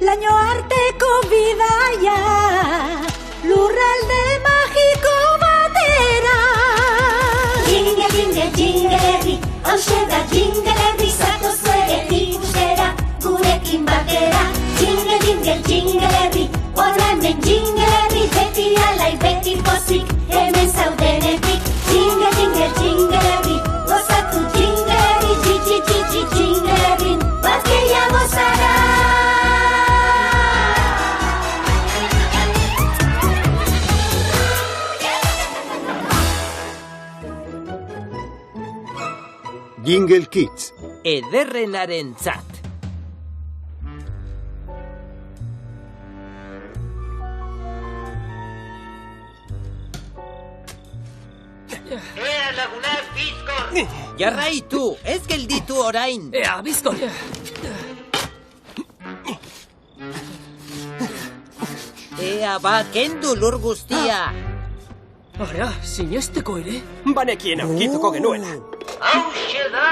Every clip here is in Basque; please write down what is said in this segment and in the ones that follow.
laino arteko bidaia, lurralde magiko batera. Jingle, jingle, jingle herri, hauxe da jingle herri, zatoz ere ikustera, gurekin batera. Jingle, jingle, jingle herri, horra hemen jingle herri, beti alai, beti pozik, hemen zaudenetik. Jingle, jingle, jingle herri, gozatu jingle herri, jiji, jingle herri, bat gehiago zara. Jingle Kids. Ederrenarentzat. Ea lagunak bizkor! Jarraitu, ez gelditu orain. Ea, bizkor! Ea ba, kendu lur guztia. Ara, sinesteko ere? Banekien aurkituko genuela. Hauxe da!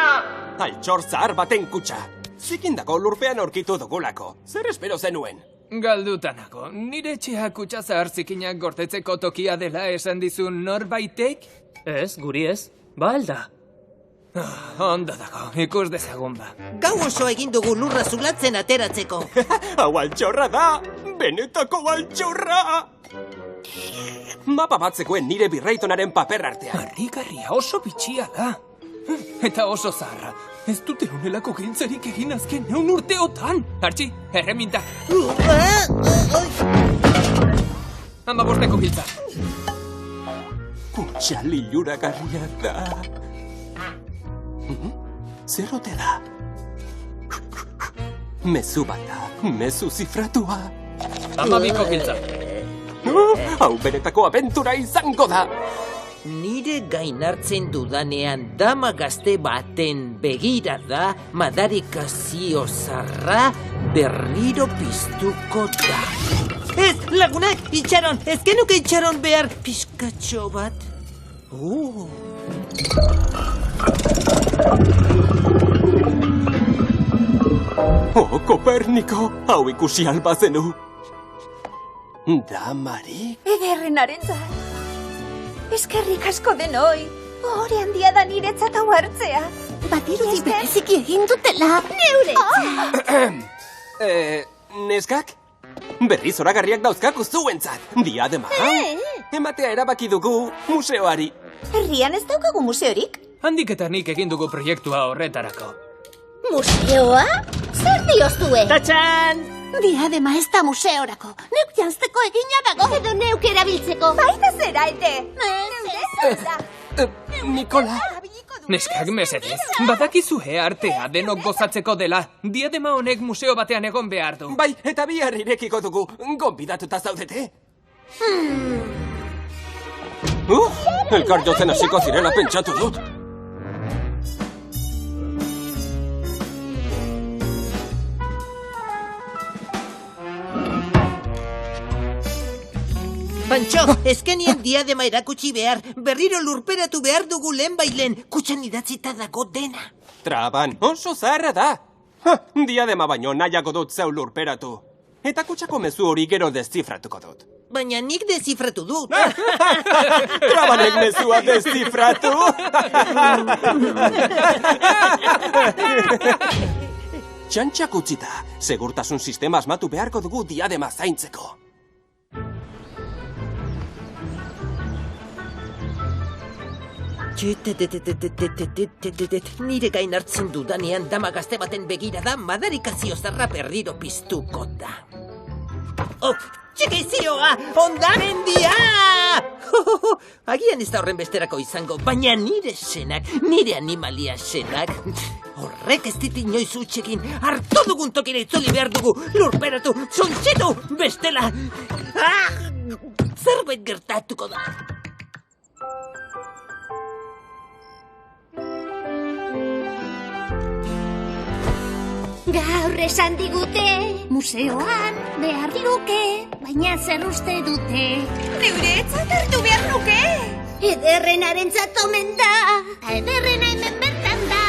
Altxor zahar baten kutxa. Zikindako lurpean aurkitu dugulako. Zer espero zenuen? Galdutanako, nire etxea kutsa zahar zikinak gortetzeko tokia dela esan dizun norbaitek? Ez, guri ez. Ba alda. Ondo dago, ikus dezagun ba. Gau oso egin dugu lurra zulatzen ateratzeko. Hau altxorra da! Benetako altxorra! Mapa batzekoen nire birraitonaren paper artean. Harrigarria oso bitxia da. Eta oso zaharra. Ez dute honelako giltzerik egin azken 100 urteotan. Artxi, erreminta. 15 giltza. Kutxa liluragarria da. Zer ote da? Mezu bat da, mezu zifratua. 12 giltza. Hau benetako abentura izango da. Nire gain hartzen dudanean dama gazte baten begirada madarikazio zarra berriro piztuko da. Ez, lagunak, itxaron, ez genuke itxaron behar pizkatxo bat. Oh, Koperniko, hau ikusi albazenu. Damarik? Ederrenarentzat. Eskerrik asko denoi. Hore handia da niretzat hau hartzea. Badirudi bereziki egin dutela. Neuretzat. Neskak? Berriz zoragarriak dauzkaku zuentzat. Diadema hau. Ematea erabaki dugu museoari. Herrian ez daukagu museorik? Handik eta nik egin dugu proiektua horretarako. Museoa? Zer dioztue? Tatxan! Diadema ez da museorako. Neuk janzteko egina dago. Edo neuk erabiltzeko. Baita zera, ete. Nikola. Neskak mesedez, badakizue artea denok gozatzeko dela. Diadema honek museo batean egon behar du. Bai, eta bihar irekiko dugu. Gonbidatuta zaudete? Elkar jotzen hasiko zirela pentsatu dut. Pantxo, ezkenien diadema erakutsi behar, berriro lurperatu behar dugu lehen bailen, kutxan idatzita dago dena. Traban, oso zaharra da. Diadema baino nahiago dut zeu lurperatu. Eta kutxako mezu hori gero deszifratuko dut. Baina nik dezifratu dut. Trabanek mezua deszifratu. Txantxak utzita, segurtasun sistema asmatu beharko dugu diadema zaintzeko. Nire gain hartzen dudanean dama gazte baten begirada madarikazio zarra berriro piztuko da. Txikizioa! Ondamendia! Agian ez da horren besterako izango, baina nire senak, nire animalia senak. Horrek ez dit inoiz utxekin, hartu dugun tokire itzuli behar dugu, lurperatu, zontxitu, bestela! Zerbait gertatuko da. Gaur esan digute, museoan behar diruke, baina zer uste dute. Neuretzat hartu behar nuke. Ederrenarentzat omen da, ederrena hemen bertan da.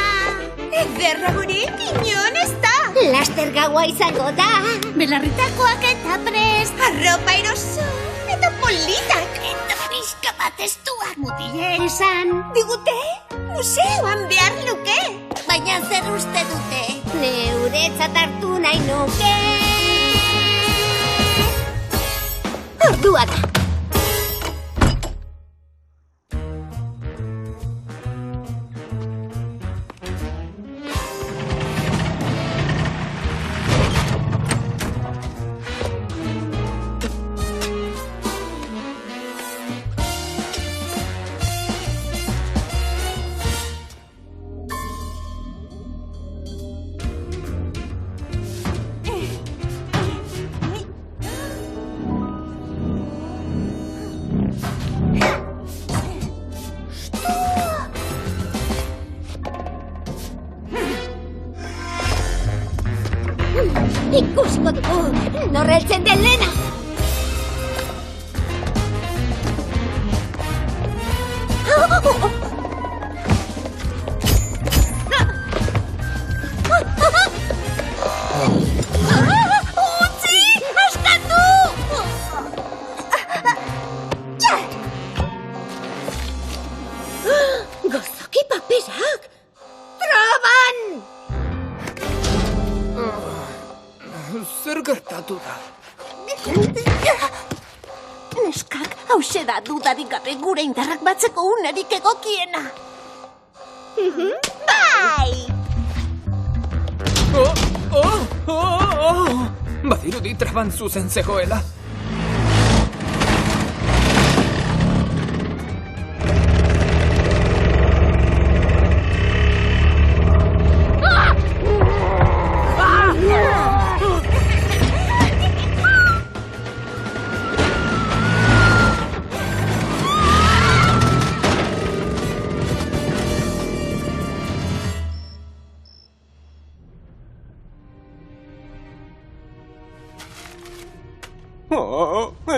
Ederra gurik inon ez da. Laster gaua izango da. Belarritakoak eta prest. Arropa eroso eta politak. Eta pixka bat estuak mutilek esan. Digute, museoan behar luke. Baina zer uste dute? Neuretzat hartu nahi nuke. Ordua da. Ikusiko dugu, norreltzen den lehena! Utzi! Askatu! Gozoki paperak! Proban! Zer gertatu da? Neskak, hause da dudarik gabe gure indarrak batzeko unerik egokiena. Bai! Badirudi traban zuzen zegoela.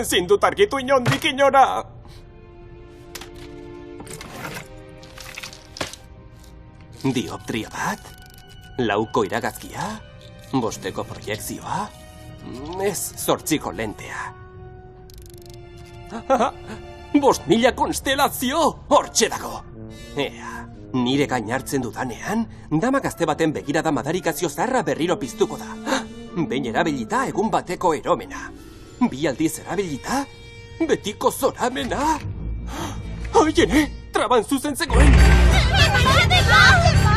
Ezin dut argitu inondik inora. Dioptria bat? Lauko iragazkia? Bosteko proiekzioa? Ez 8 lentea. 5.000 konstelazio! Hortxe dago! Ea, nire gain hartzen dudanean, dama gazte baten begirada madarikazio zarra berriro piztuko da. Behin erabilita egun bateko eromena. 2 aldiz erabilita, betiko zoramena. Aiene, traban zuzen zegoen.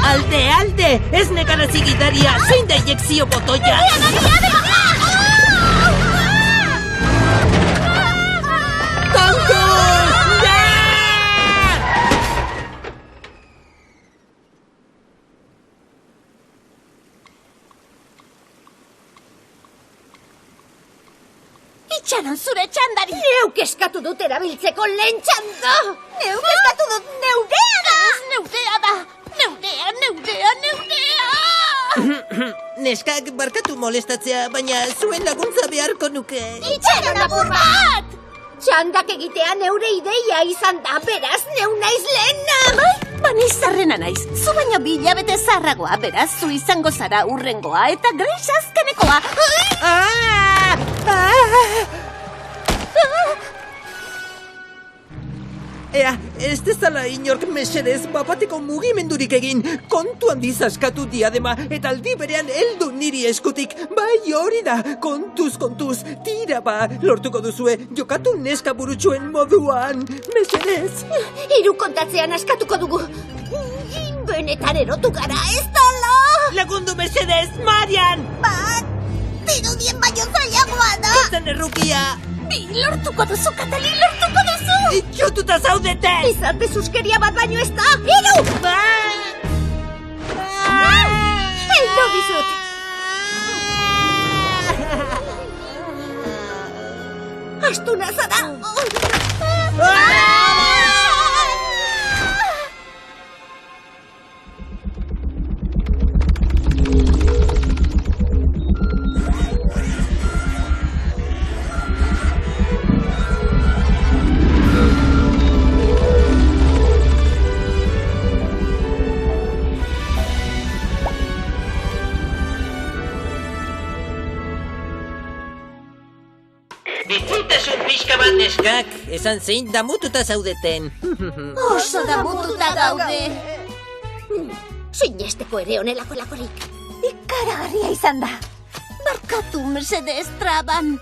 Alde! Ez negarazi gidaria, zein da injekzio botoia! Itxaron zure txandari! Neuk eskatu dut erabiltzeko lehen txando! Neuk eskatu dut neurea da! Ez neurea da! Neurea! Neskak barkatu molestatzea, baina zuen laguntza beharko nuke. Itxaron apur bat! Txandak egitea neure ideia izan da, beraz neu naiz lehena! Bani zarrena naiz, zu baino 2 hilabete zarragoa, beraz zu izango zara urrengoa eta Grace azkenekoa. Ea, ez dezala inork mesedez bapateko mugimendurik egin. Kontu handiz askatu diadema eta aldi berean heldu niri eskutik. Bai, hori da, kontuz, tira ba, lortuko duzue, jokatu neska burutxuen moduan. Mesedez. 3 kontatzean askatuko dugu. Benetan erotu gara, ez dala! Lagundu mesedez, Marian! Bat, dirudien baino zailagoa da! Izan errukia! 2 lortuko duzu, Katalin, lortuko duzu! Itxotuta zaudete! Izate suskeria bat baino ez da! 3! Heldu dizut! Astuna zara! Bizitasun pixka bat neskak. Esan zein damututa zaudeten. Oso damututa gaude. Sinesteko ere honelako lakorik. Ikaragarria izan da. Barkatu mesedez traban.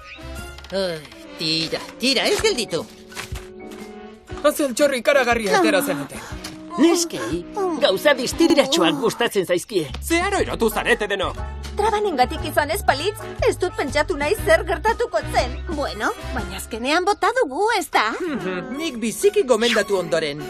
Tira, ez gelditu. Azel txorri karagarria atera zenuten. Neskei, gauza distiratxoak gustatzen zaizkie. Zeharo erotu zarete denok. Trabanengatik izan ez palitz, ez dut pentsatu nahi zer gertatuko zen. Bueno, baina azkenean bota dugu, ez da? Nik biziki gomendatu ondoren.